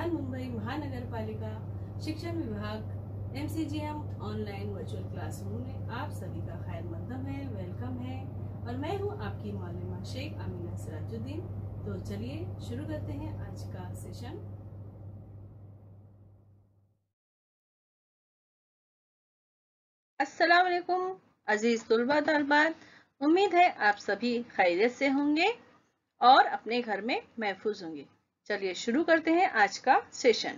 बृहन मुंबई महानगर पालिका शिक्षण विभाग MCGM ऑनलाइन वर्चुअल क्लासरूम में आप सभी का खैर मकदम है, वेलकम है। और मैं हूं आपकी मौलमा शेख आमीना सिराजुद्दीन। तो चलिए शुरू करते हैं आज का सेशन। अस्सलाम वालेकुम अजीज तुलबा तलबात, उम्मीद है आप सभी खैरियत से होंगे और अपने घर में महफूज होंगे। चलिए शुरू करते हैं आज का सेशन।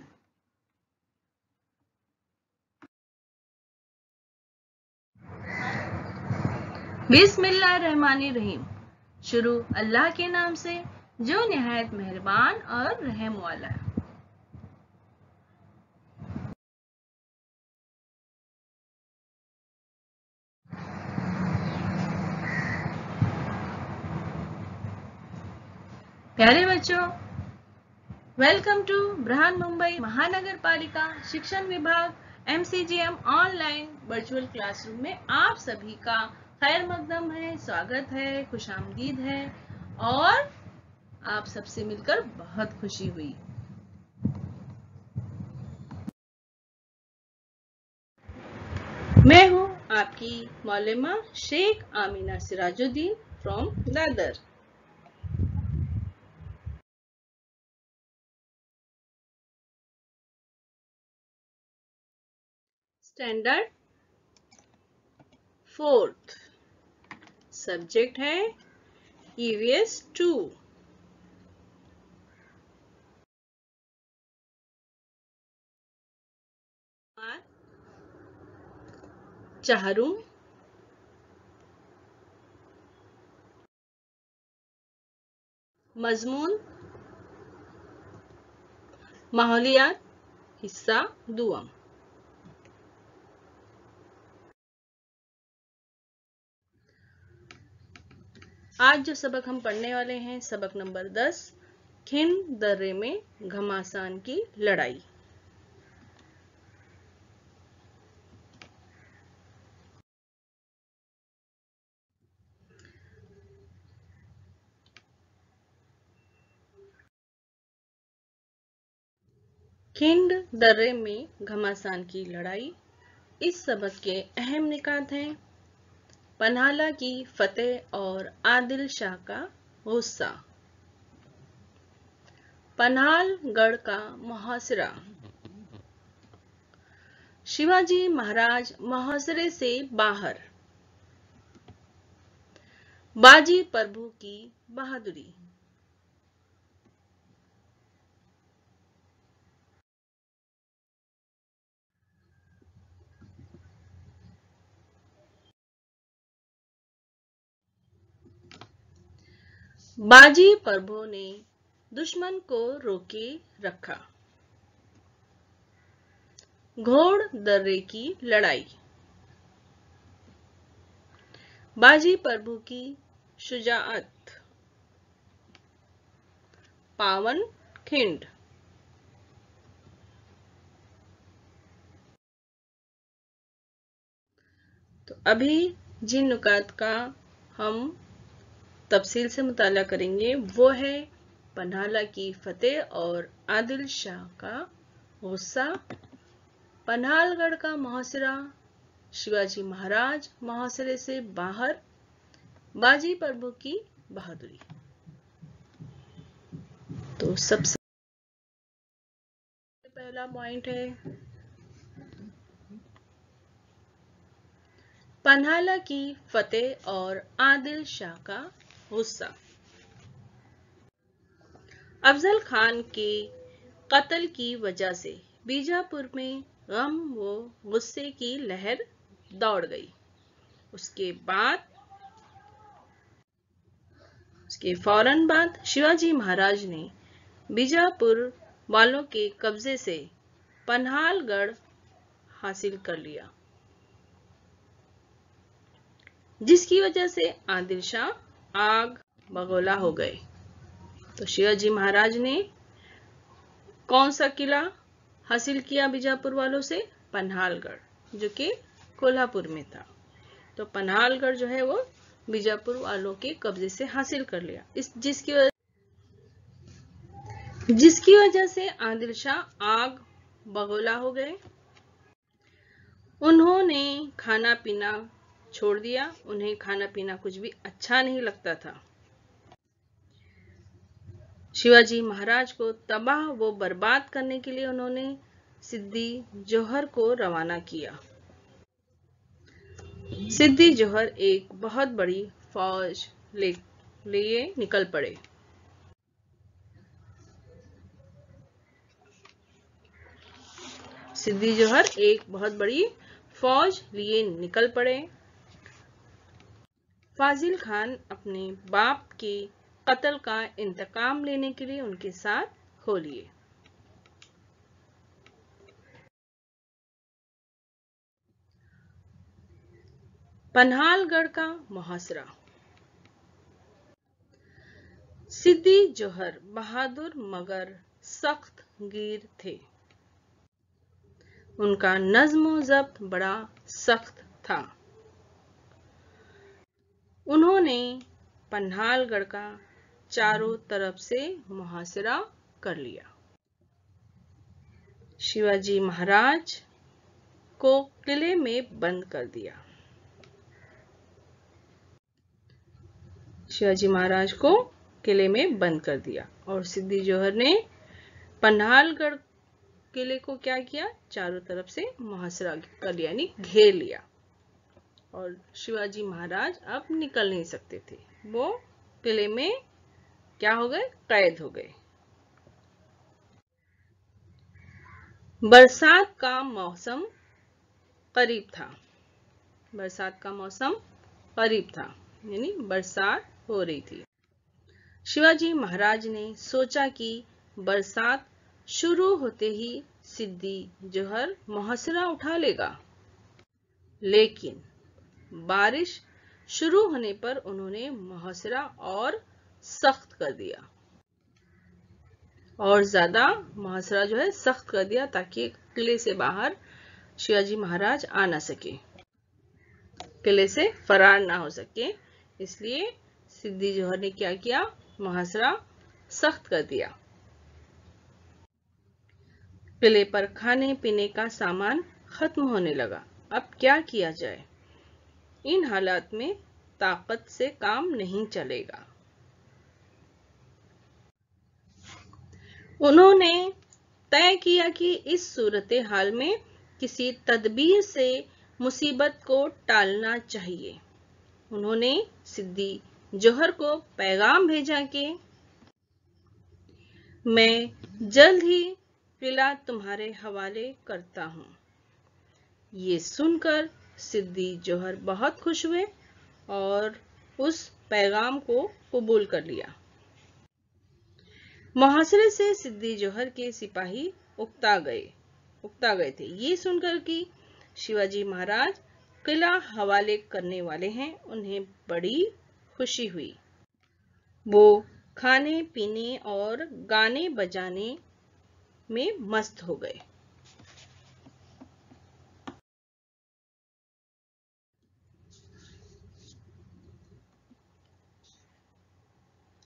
बिस्मिल्लाहिर्रहमानिर्रहीम। शुरू अल्लाह के नाम से जो निहायत मेहरबान और रहम वाला है। प्यारे बच्चों, वेलकम टू बृहन मुंबई महानगर पालिका शिक्षण विभाग MCGM ऑनलाइन वर्चुअल क्लासरूम में आप सभी का खैर मकदम है, स्वागत है, खुशामदीद है और आप सबसे मिलकर बहुत खुशी हुई। मैं हूं आपकी मौलमा Shaikh Amina Sirajuddin from Dadar. Standard 4th, subject है EVS 2। चाहरूम, मजमून माहौलियात, हिस्सा दुआम। आज जो सबक हम पढ़ने वाले हैं सबक नंबर 10, खिंड दर्रे में घमासान की लड़ाई। खिंड दर्रे में घमासान की लड़ाई। इस सबक के अहम निकात हैं: पन्हाला की फतेह और आदिल शाह का गुस्सा, पन्हालगढ़ का मुहासरा, शिवाजी महाराज मुहासरे से बाहर, बाजी प्रभु की बहादुरी। बाजी प्रभु ने दुश्मन को रोके रखा। घोड़ दर्रे की लड़ाई, बाजी प्रभु की शुजाअत, पावन खिंड। तो अभी जिन नुकात का हम तफसील से मुताला करेंगे वो है पन्हाला की फतेह और आदिल शाह का गुस्सा, पन्हालगढ़ का मुहासरा, शिवाजी महाराज मुहासरे से बाहर, बाजी प्रभु की बहादुरी। तो सबसे पहला पॉइंट है पन्हाला की फतेह और आदिल शाह का गुस्सा। अफजल खान के कत्ल की वजह से बीजापुर में गम व गुस्से की लहर दौड़ गई। उसके फौरन बाद शिवाजी महाराज ने बीजापुर वालों के कब्जे से पन्हालगढ़ हासिल कर लिया, जिसकी वजह से आदिल शाह आग बगोला हो गए। तो शिवाजी महाराज ने कौन सा किला हासिल किया बीजापुर वालों से? पन्हालगढ़, जो कि कोल्हापुर में था। तो पन्हालगढ़ जो है वो बीजापुर वालों के कब्जे से हासिल कर लिया, जिसकी वजह जिसकी वजह से आदिल शाह आग बगोला हो गए। उन्होंने खाना पीना छोड़ दिया। उन्हें खाना पीना कुछ भी अच्छा नहीं लगता था। शिवाजी महाराज को तबाह व बर्बाद करने के लिए उन्होंने सिद्दी जोहर को रवाना किया। सिद्दी जोहर एक बहुत बड़ी फौज लिए निकल पड़े। सिद्दी जोहर एक बहुत बड़ी फौज लिए निकल पड़े। फाजिल खान अपने बाप के कत्ल का इंतकाम लेने के लिए उनके साथ हो लिए। पन्हालगढ़ का मुहासरा। सिद्दी जोहर बहादुर मगर सख्त गिर थे। उनका नज्म ज़ब्त बड़ा सख्त था। उन्होंने पन्हालगढ़ का चारों तरफ से मुहासरा कर लिया। शिवाजी महाराज को किले में बंद कर दिया। शिवाजी महाराज को किले में बंद कर दिया और सिद्दी जोहर ने पन्हालगढ़ किले को क्या किया, चारों तरफ से मुहासरा कर लिया, यानी घेर लिया। और शिवाजी महाराज अब निकल नहीं सकते थे। वो किले में क्या हो गए, कैद हो गए। बरसात का मौसम करीब था। बरसात का मौसम करीब था, यानी बरसात हो रही थी। शिवाजी महाराज ने सोचा कि बरसात शुरू होते ही सिद्दी जोहर मुहासरा उठा लेगा, लेकिन बारिश शुरू होने पर उन्होंने मुहासरा और सख्त कर दिया, और ज्यादा मुहासरा जो है सख्त कर दिया, ताकि किले से बाहर शिवाजी महाराज आ ना सके, किले से फरार ना हो सके। इसलिए सिद्दी जोहर ने क्या किया, मुहासरा सख्त कर दिया। किले पर खाने पीने का सामान खत्म होने लगा। अब क्या किया जाए, इन हालात में ताकत से काम नहीं चलेगा। उन्होंने तय किया कि इस सूरत हाल में किसी तदबीर से मुसीबत को टालना चाहिए। उन्होंने सिद्दी जोहर को पैगाम भेजा कि मैं जल्द ही किला तुम्हारे हवाले करता हूँ। ये सुनकर सिद्दी जोहर बहुत खुश हुए और उस पैगाम को कबूल कर लिया। मुहासरे से सिद्दी जोहर के सिपाही उकता गए थे। ये सुनकर कि शिवाजी महाराज किला हवाले करने वाले हैं, उन्हें बड़ी खुशी हुई। वो खाने पीने और गाने बजाने में मस्त हो गए।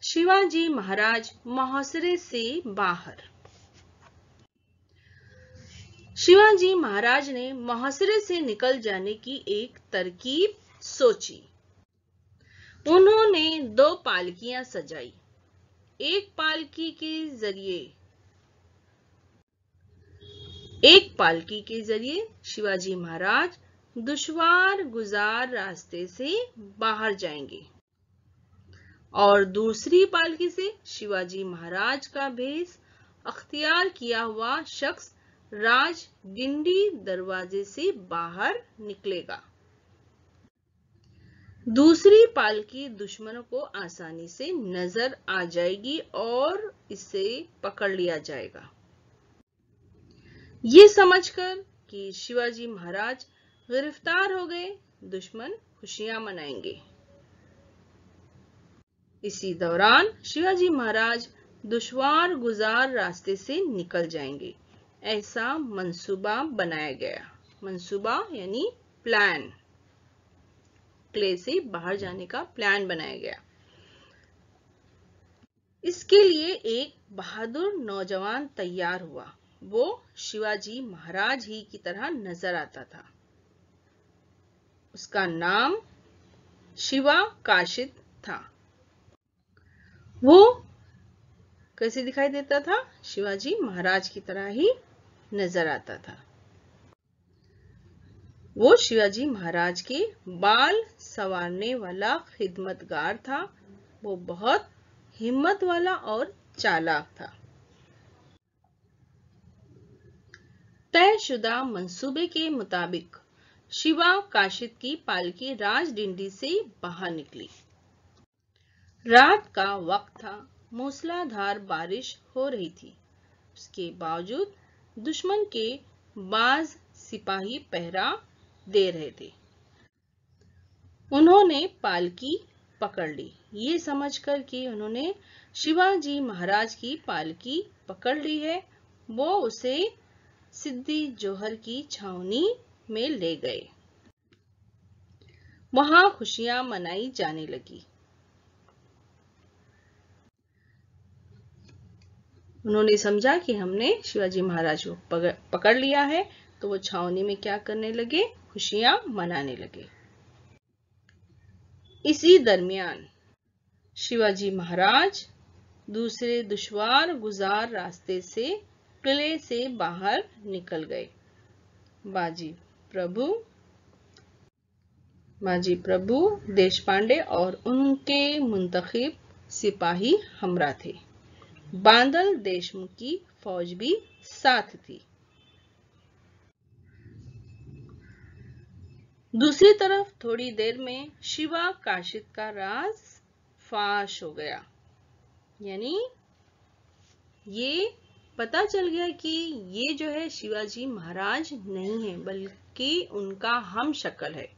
शिवाजी महाराज मुहासरे से बाहर। शिवाजी महाराज ने मुहासरे से निकल जाने की एक तरकीब सोची। उन्होंने 2 पालकियां सजाई। एक पालकी के जरिए शिवाजी महाराज दुश्वार गुजार रास्ते से बाहर जाएंगे और दूसरी पालकी से शिवाजी महाराज का भेष अख्तियार किया हुआ शख्स राजगिंडी दरवाजे से बाहर निकलेगा। दूसरी पालकी दुश्मनों को आसानी से नजर आ जाएगी और इसे पकड़ लिया जाएगा। ये समझकर कि शिवाजी महाराज गिरफ्तार हो गए, दुश्मन खुशियां मनाएंगे। इसी दौरान शिवाजी महाराज दुश्वार गुजार रास्ते से निकल जाएंगे, ऐसा मंसूबा बनाया गया। मंसूबा यानी प्लान, किले से बाहर जाने का प्लान बनाया गया। इसके लिए एक बहादुर नौजवान तैयार हुआ। वो शिवाजी महाराज ही की तरह नजर आता था। उसका नाम शिवा काशिद था। वो कैसे दिखाई देता था? शिवाजी महाराज की तरह ही नजर आता था। वो शिवाजी महाराज के बाल संवारने वाला खिदमतगार था। वो बहुत हिम्मत वाला और चालाक था। तयशुदा मंसूबे के मुताबिक शिवा काशिद की पालकी राजडिंडी से बाहर निकली। रात का वक्त था। मूसलाधार बारिश हो रही थी। उसके बावजूद दुश्मन के बाज सिपाही पहरा दे रहे थे। उन्होंने पालकी पकड़ ली। ये समझकर कि उन्होंने शिवाजी महाराज की पालकी पकड़ ली है, वो उसे सिद्दी जोहर की छावनी में ले गए। वहां खुशियां मनाई जाने लगी। उन्होंने समझा कि हमने शिवाजी महाराज को पकड़ लिया है, तो वो छावनी में क्या करने लगे? खुशियां मनाने लगे। इसी दरमियान शिवाजी महाराज दूसरे दुश्वार गुजार रास्ते से किले से बाहर निकल गए। बाजी प्रभु देशपांडे और उनके मुंतखब सिपाही हमरा थे। बांदल देशमुख की फौज भी साथ थी। दूसरी तरफ थोड़ी देर में शिवा काशिद का राज फाश हो गया। यानी ये पता चल गया कि ये जो है शिवाजी महाराज नहीं है, बल्कि उनका हम शक्ल है,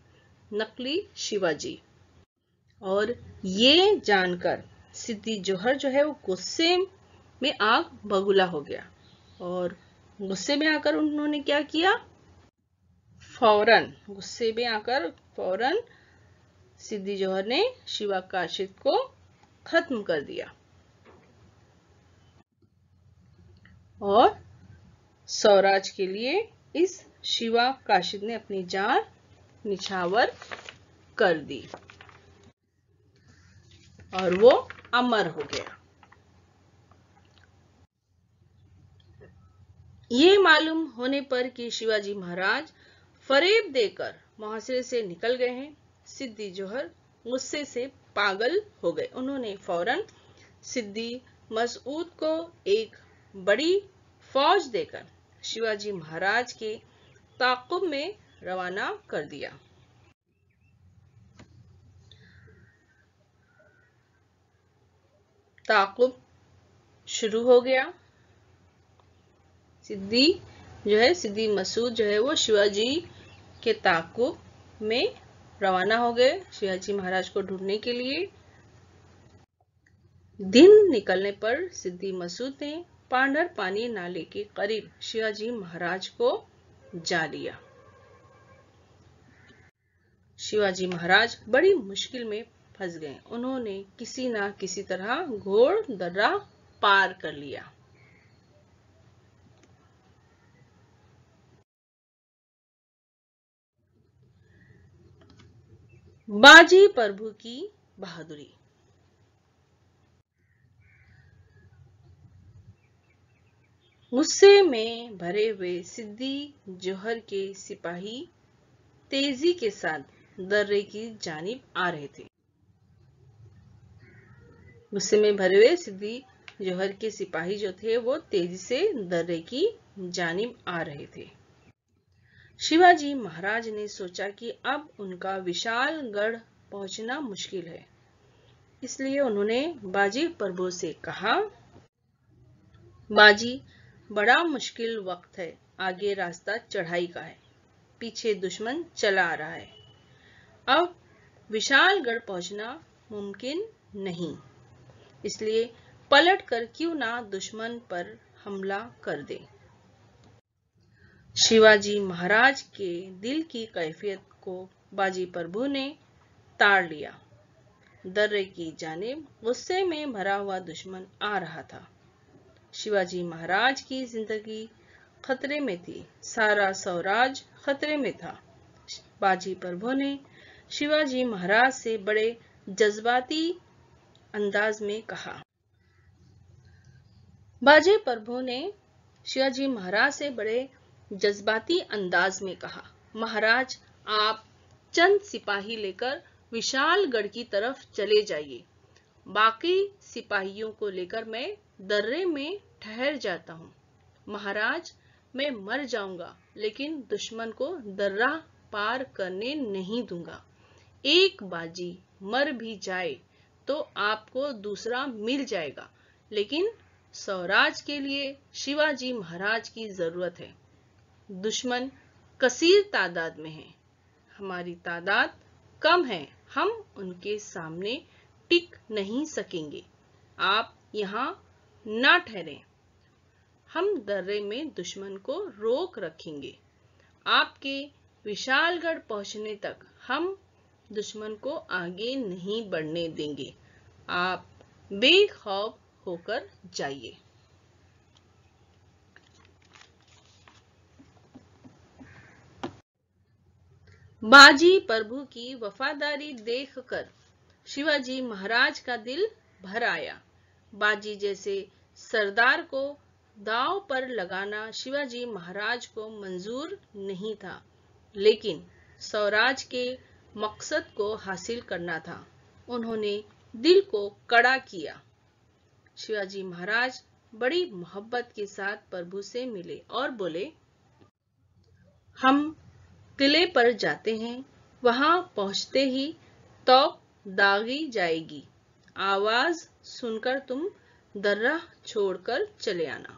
नकली शिवाजी। और ये जानकर सिद्दी जोहर जो है वो गुस्से में आग बबूला हो गया। और गुस्से में आकर उन्होंने क्या किया? गुस्से में आकर फौरन सिद्दी जोहर ने शिवा काशिद को खत्म कर दिया और स्वराज के लिए इस शिवा काशिद ने अपनी जान निछावर कर दी और वो अमर हो गया। ये मालूम होने पर कि शिवाजी महाराज फरेब देकर मुहासिरे से निकल गए हैं, सिद्दी जोहर गुस्से से पागल हो गए। उन्होंने फौरन सिद्दी मसऊद को एक बड़ी फौज देकर शिवाजी महाराज के ताक़ुब में रवाना कर दिया। ताक़ुब शुरू हो गया। सिद्दी मसूद जो है वो शिवाजी के ताक़ुब में रवाना हो गए शिवाजी महाराज को ढूंढने के लिए। दिन निकलने पर सिद्दी मसूद ने पांडर पानी नाले के करीब शिवाजी महाराज को जा लिया। शिवाजी महाराज बड़ी मुश्किल में फंस गए। उन्होंने किसी ना किसी तरह घोड़ दर्रा पार कर लिया। बाजी प्रभु की बहादुरी। गुस्से में भरे हुए सिद्दी जोहर के सिपाही तेजी के साथ दर्रे की जानिब आ रहे थे। गुस्से में भरे हुए सिद्दी जोहर के सिपाही जो थे वो तेजी से दर्रे की जानिब आ रहे थे। शिवाजी महाराज ने सोचा कि अब उनका विशालगढ़ पहुंचना मुश्किल है, इसलिए उन्होंने बाजी प्रभु से कहा, बाजी, बड़ा मुश्किल वक्त है। आगे रास्ता चढ़ाई का है, पीछे दुश्मन चला आ रहा है। अब विशालगढ़ पहुंचना मुमकिन नहीं, इसलिए पलट कर क्यों ना दुश्मन पर हमला कर दे। शिवाजी महाराज के दिल की कैफियत को बाजी प्रभु ने ताड़ लिया। दर्रे की जानिब गुस्से में भरा हुआ दुश्मन आ रहा था। शिवाजी महाराज की जिंदगी खतरे में थी, सारा स्वराज खतरे में था। बाजी प्रभु ने शिवाजी महाराज से बड़े जज्बाती अंदाज में कहा। बाजी प्रभु ने शिवाजी महाराज से बड़े जज्बाती अंदाज में कहा, महाराज, आप चंद सिपाही लेकर विशालगढ़ की तरफ चले जाइए। बाकी सिपाहियों को लेकर मैं दर्रे में ठहर जाता हूँ। महाराज, मैं मर जाऊंगा लेकिन दुश्मन को दर्रा पार करने नहीं दूंगा। एक बाजी मर भी जाए तो आपको दूसरा मिल जाएगा, लेकिन स्वराज के लिए शिवाजी महाराज की जरूरत है। दुश्मन कसीर तादाद में है, हमारी तादाद कम है, हम उनके सामने टिक नहीं सकेंगे। आप यहाँ ना ठहरें, हम दर्रे में दुश्मन को रोक रखेंगे। आपके विशालगढ़ पहुंचने तक हम दुश्मन को आगे नहीं बढ़ने देंगे। आप बेखौफ होकर जाइए। बाजी प्रभु की वफादारी देखकर शिवाजी महाराज का दिल भर आया। बाजी जैसे सरदार को दांव पर लगाना शिवाजी महाराज को मंजूर नहीं था, लेकिन स्वराज के मकसद को हासिल करना था। उन्होंने दिल को कड़ा किया। शिवाजी महाराज बड़ी मोहब्बत के साथ प्रभु से मिले और बोले, हम किले पर जाते हैं, वहां पहुंचते ही तोप दागी जाएगी। आवाज सुनकर तुम दर्रा छोड़कर चले आना।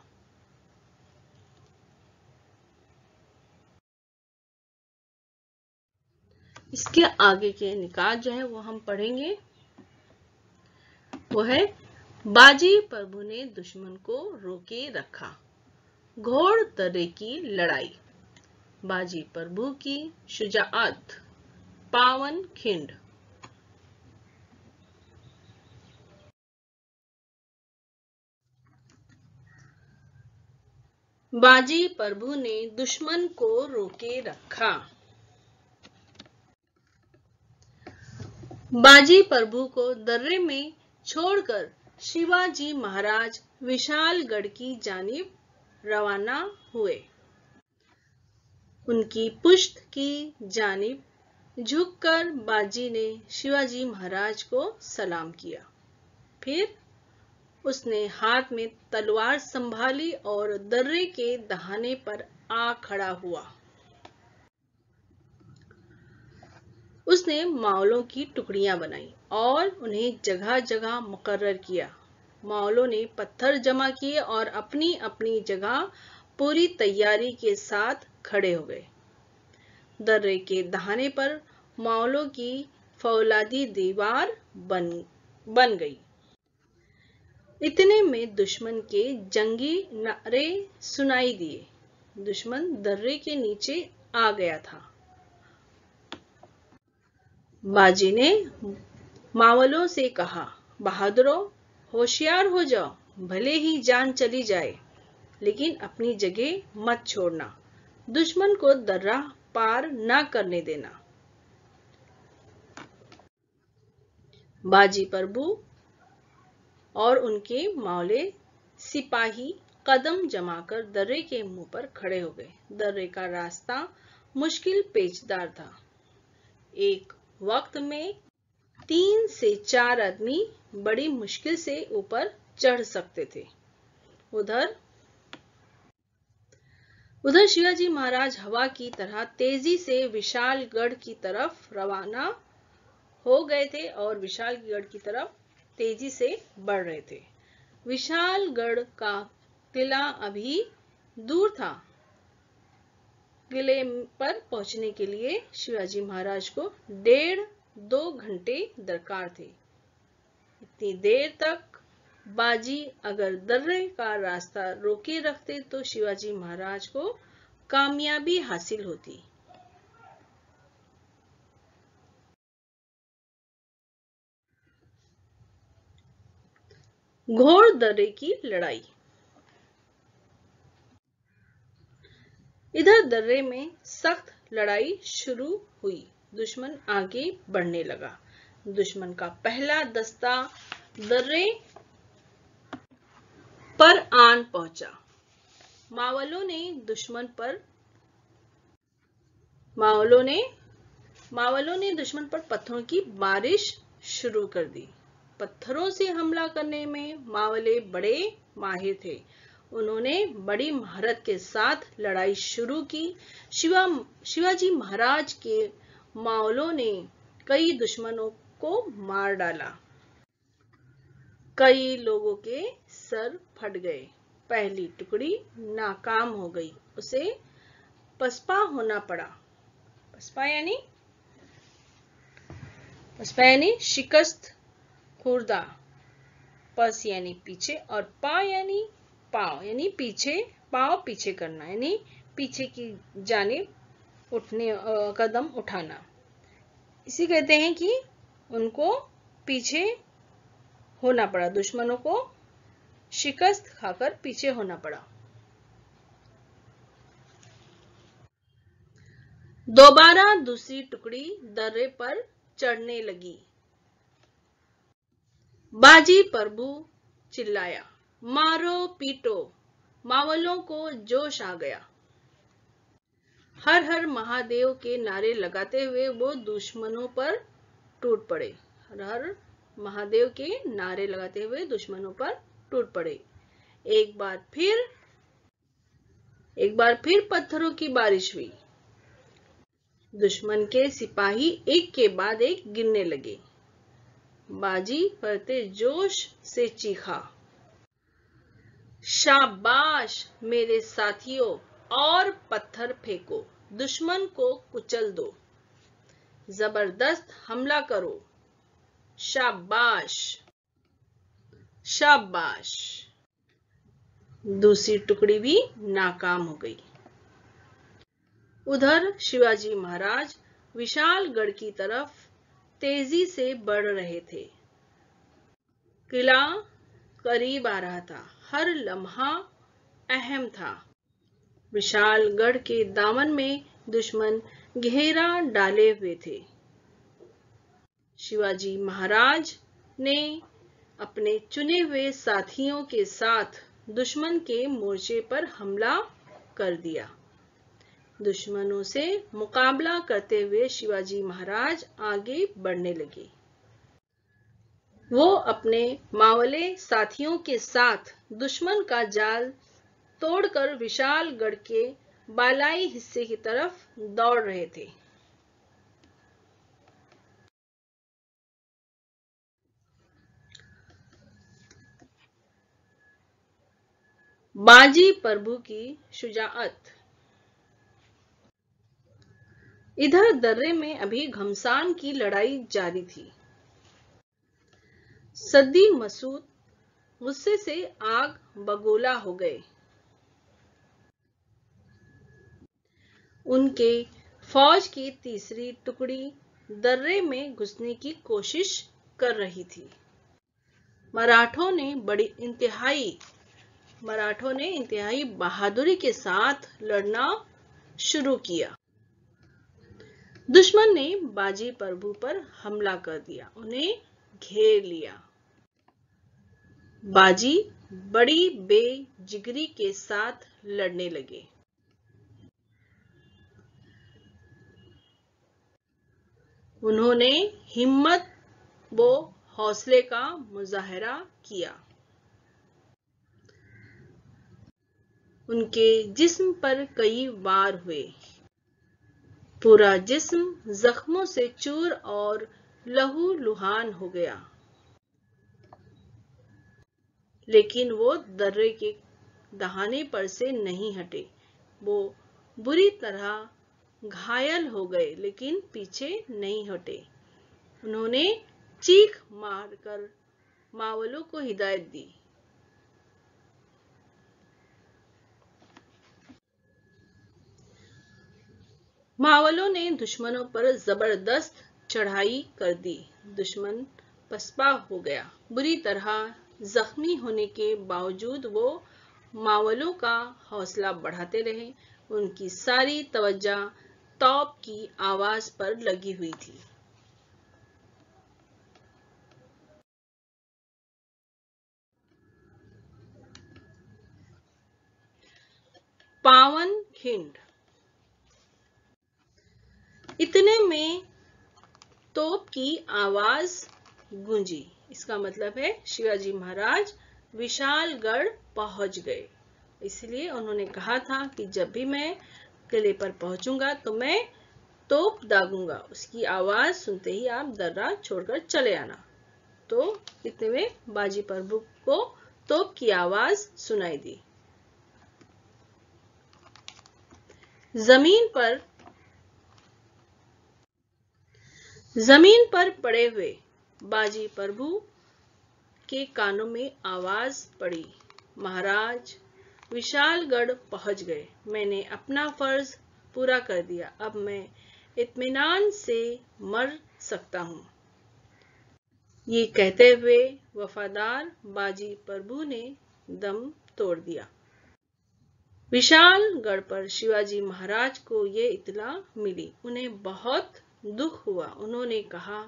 इसके आगे के निकात जो है वो हम पढ़ेंगे। वो है, बाजी प्रभु ने दुश्मन को रोके रखा। घोड़ दर्रे की लड़ाई। बाजी प्रभु की शुजाअत। पावन खिंड। बाजी प्रभु ने दुश्मन को रोके रखा। बाजी प्रभु को दर्रे में छोड़कर शिवाजी महाराज विशालगढ़ की जानिब रवाना हुए। उनकी पुश्त की जानिब झुककर बाजी ने शिवाजी महाराज को सलाम किया। फिर उसने हाथ में तलवार संभाली और दर्रे के दहाने पर आ खड़ा हुआ। उसने मावलों की टुकड़ियां बनाई और उन्हें जगह जगह मुकर्रर किया। मावलों ने पत्थर जमा किए और अपनी अपनी जगह पूरी तैयारी के साथ खड़े हो गए। दर्रे के दहाने पर मावलों की फौलादी दीवार बन गई। इतने में दुश्मन के जंगी नारे सुनाई दिए। दुश्मन दर्रे के नीचे आ गया था। बाजी ने मावलों से कहा, बहादुरों, होशियार हो जाओ, भले ही जान चली जाए, लेकिन अपनी जगह मत छोड़ना। दुश्मन को दर्रा पार ना करने देना। बाजी प्रभु और उनके मावले सिपाही कदम जमाकर दर्रे के मुंह पर खड़े हो गए। दर्रे का रास्ता मुश्किल पेचदार था। एक वक्त में 3 से 4 आदमी बड़ी मुश्किल से ऊपर चढ़ सकते थे। उधर शिवाजी महाराज हवा की तरह तेजी से विशालगढ़ की तरफ रवाना हो गए थे और विशालगढ़ की तरफ तेजी से बढ़ रहे थे। विशालगढ़ का किला अभी दूर था। किले पर पहुंचने के लिए शिवाजी महाराज को 1.5-2 घंटे दरकार थे। इतनी देर तक बाजी अगर दर्रे का रास्ता रोके रखते तो शिवाजी महाराज को कामयाबी हासिल होती। घोर दर्रे की लड़ाई। इधर दर्रे में सख्त लड़ाई शुरू हुई। दुश्मन आगे बढ़ने लगा। दुश्मन का पहला दस्ता दर्रे पर आन पहुंचा। मावलों ने दुश्मन पर पत्थरों की बारिश शुरू कर दी। पत्थरों से हमला करने में मावले बड़े माहिर थे। उन्होंने बड़ी महारत के साथ लड़ाई शुरू की। शिवाजी महाराज के मावलों ने कई दुश्मनों को मार डाला। कई लोगों के सर फट गए। पहली टुकड़ी नाकाम हो गई। उसे पसपा होना पड़ा। पसपा यानी शिकस्त खुर्दा। पस यानी पीछे और पा यानी पांव यानी पीछे, पांव पीछे करना यानी पीछे की जानिब कदम उठाना। इसी कहते हैं कि उनको पीछे होना पड़ा। दुश्मनों को शिकस्त खाकर पीछे होना पड़ा। दोबारा दूसरी टुकड़ी दर्रे पर चढ़ने लगी। बाजी प्रभु चिल्लाया, मारो पीटो। मावलों को जोश आ गया। हर हर महादेव के नारे लगाते हुए वो दुश्मनों पर टूट पड़े। हर हर महादेव के नारे लगाते हुए दुश्मनों पर टूट पड़े। एक बार फिर पत्थरों की बारिश हुई। दुश्मन के सिपाही एक के बाद एक गिरने लगे। बाजी पड़ते जोश से चीखा, शाबाश मेरे साथियों, और पत्थर फेंको, दुश्मन को कुचल दो, जबरदस्त हमला करो, शाबाश शाबाश। दूसरी टुकड़ी भी नाकाम हो गई। उधर शिवाजी महाराज विशालगढ़ की तरफ तेजी से बढ़ रहे थे। किला करीब आ रहा था। हर लम्हा अहम था। विशालगढ़ के दामन में दुश्मन घेरा डाले हुए थे। शिवाजी महाराज ने अपने चुने हुए साथियों के साथ दुश्मन के मोर्चे पर हमला कर दिया। दुश्मनों से मुकाबला करते हुए शिवाजी महाराज आगे बढ़ने लगे। वो अपने मावले साथियों के साथ दुश्मन का जाल तोड़कर विशालगढ़ के बालाई हिस्से की तरफ दौड़ रहे थे। बाजी प्रभु की शुजाअत। इधर दर्रे में अभी घमसान की लड़ाई जारी थी। सद्दी मसूद गुस्से से आग बगोला हो गए। उनके फौज की तीसरी टुकड़ी दर्रे में घुसने की कोशिश कर रही थी। मराठों ने इंतहाई बहादुरी के साथ लड़ना शुरू किया। दुश्मन ने बाजी प्रभु पर हमला कर दिया, उन्हें घेर लिया। बाजी बड़ी बेजिगरी के साथ लड़ने लगे। उन्होंने हिम्मत व हौसले का मुजाहरा किया। उनके जिस्म पर कई वार हुए। पूरा जिस्म जख्मों से चूर और लहूलुहान हो गया। लेकिन वो दर्रे के दहाने पर से नहीं हटे। वो बुरी तरह घायल हो गए लेकिन पीछे नहीं हटे। उन्होंने चीख मारकर मावलों को हिदायत दी। मावलों ने दुश्मनों पर जबरदस्त चढ़ाई कर दी। दुश्मन पसपा हो गया, बुरी तरह जख्मी होने के बावजूद वो मावलों का हौसला बढ़ाते रहे। उनकी सारी तवज्जो तोप की आवाज पर लगी हुई थी। पावन खिंड। इतने में तोप की आवाज गूंजी। इसका मतलब है शिवाजी महाराज विशालगढ़ पहुंच गए। इसलिए उन्होंने कहा था कि जब भी मैं किले पर पहुंचूंगा तो मैं तोप दागूंगा। उसकी आवाज सुनते ही आप दर्रा छोड़कर चले आना। तो इतने में बाजी प्रभु को तोप की आवाज सुनाई दी। जमीन पर पड़े हुए बाजी प्रभु के कानों में आवाज पड़ी, महाराज विशालगढ़ पहुंच गए। मैंने अपना फर्ज पूरा कर दिया। अब मैं इत्मीनान से मर सकता हूं। ये कहते हुए वफादार बाजी प्रभु ने दम तोड़ दिया। विशालगढ़ पर शिवाजी महाराज को ये इत्तला मिली। उन्हें बहुत दुख हुआ। उन्होंने कहा,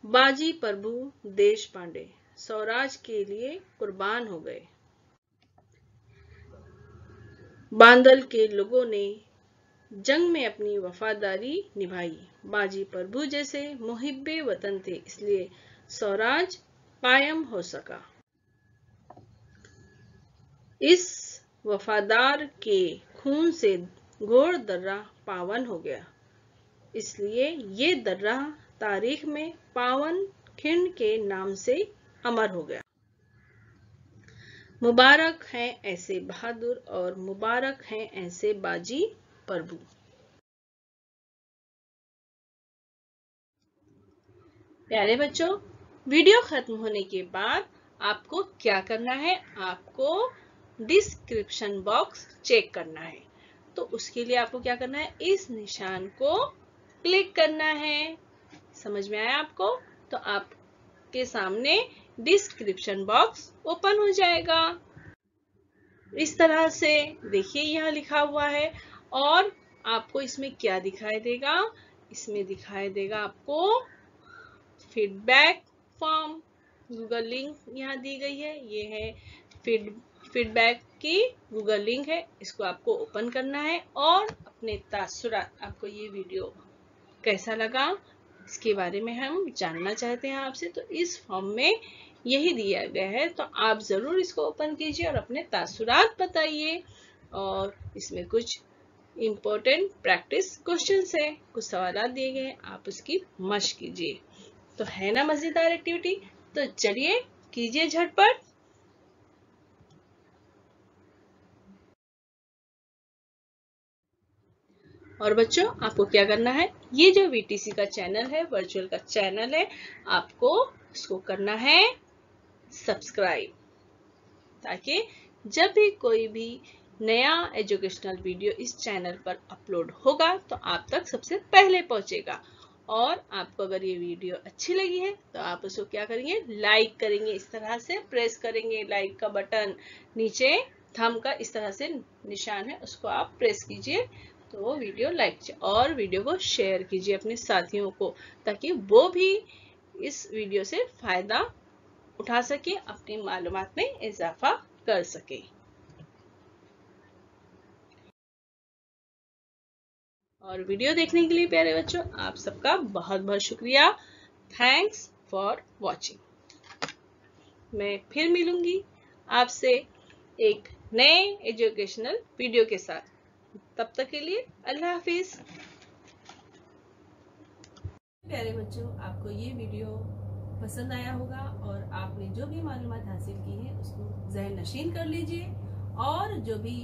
बाजी प्रभु देशपांडे स्वराज के लिए कुर्बान हो गए। बांदल के लोगों ने जंग में अपनी वफादारी निभाई। बाजी प्रभु जैसे मुहिब्बे वतन थे, इसलिए स्वराज कायम हो सका। इस वफादार के खून से घोर दर्रा पावन हो गया। इसलिए ये दर्रा तारीख में पावन खिंड के नाम से अमर हो गया। मुबारक हैं ऐसे बहादुर और मुबारक हैं ऐसे बाजी प्रभु। प्यारे बच्चों, वीडियो खत्म होने के बाद आपको क्या करना है? आपको डिस्क्रिप्शन बॉक्स चेक करना है। तो उसके लिए आपको क्या करना है? इस निशान को क्लिक करना है। समझ में आया आपको? तो आपके सामने डिस्क्रिप्शन बॉक्स ओपन हो जाएगा। इस तरह से देखिए, यहाँ लिखा हुआ है। और आपको इसमें क्या दिखाई देगा? इसमें दिखाई देगा आपको फीडबैक फॉर्म। गूगल लिंक यहाँ दी गई है। ये है फीडबैक की गूगल लिंक है। इसको आपको ओपन करना है और अपने तासुरात, आपको ये वीडियो कैसा लगा इसके बारे में हम जानना चाहते हैं आपसे। तो इस फॉर्म में यही दिया गया है। तो आप जरूर इसको ओपन कीजिए और अपने तासुरात बताइए। और इसमें कुछ इम्पोर्टेंट प्रैक्टिस क्वेश्चंस है, कुछ सवाल दिए गए हैं, आप उसकी मशक कीजिए। तो है ना मजेदार एक्टिविटी? तो चलिए कीजिए झटपट। और बच्चों, आपको क्या करना है? ये जो VTC का चैनल है, वर्चुअल का चैनल है, आपको इसको करना है सब्सक्राइब, ताकि जब भी कोई भी नया एजुकेशनल वीडियो इस चैनल पर अपलोड होगा तो आप तक सबसे पहले पहुंचेगा। और आपको अगर ये वीडियो अच्छी लगी है तो आप उसको क्या करेंगे? लाइक करेंगे। इस तरह से प्रेस करेंगे लाइक का बटन। नीचे थंब का इस तरह से निशान है, उसको आप प्रेस कीजिए तो वो वीडियो लाइक कीजिए। और वीडियो को शेयर कीजिए अपने साथियों को, ताकि वो भी इस वीडियो से फायदा उठा सके, अपनी मालूमात में इजाफा कर सके। और वीडियो देखने के लिए प्यारे बच्चों, आप सबका बहुत बहुत शुक्रिया। Thanks for watching. मैं फिर मिलूंगी आपसे एक नए एजुकेशनल वीडियो के साथ। तब तक के लिए अल्लाह हाफिज। प्यारे बच्चों, आपको ये वीडियो पसंद आया होगा और आपने जो भी मालूमात हासिल की है उसको ज़हन नशीन कर लीजिए। और जो भी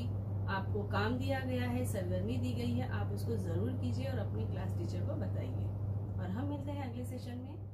आपको काम दिया गया है, सरगर्मी दी गई है, आप उसको ज़रूर कीजिए और अपनी क्लास टीचर को बताइए। और हम मिलते हैं अगले सेशन में।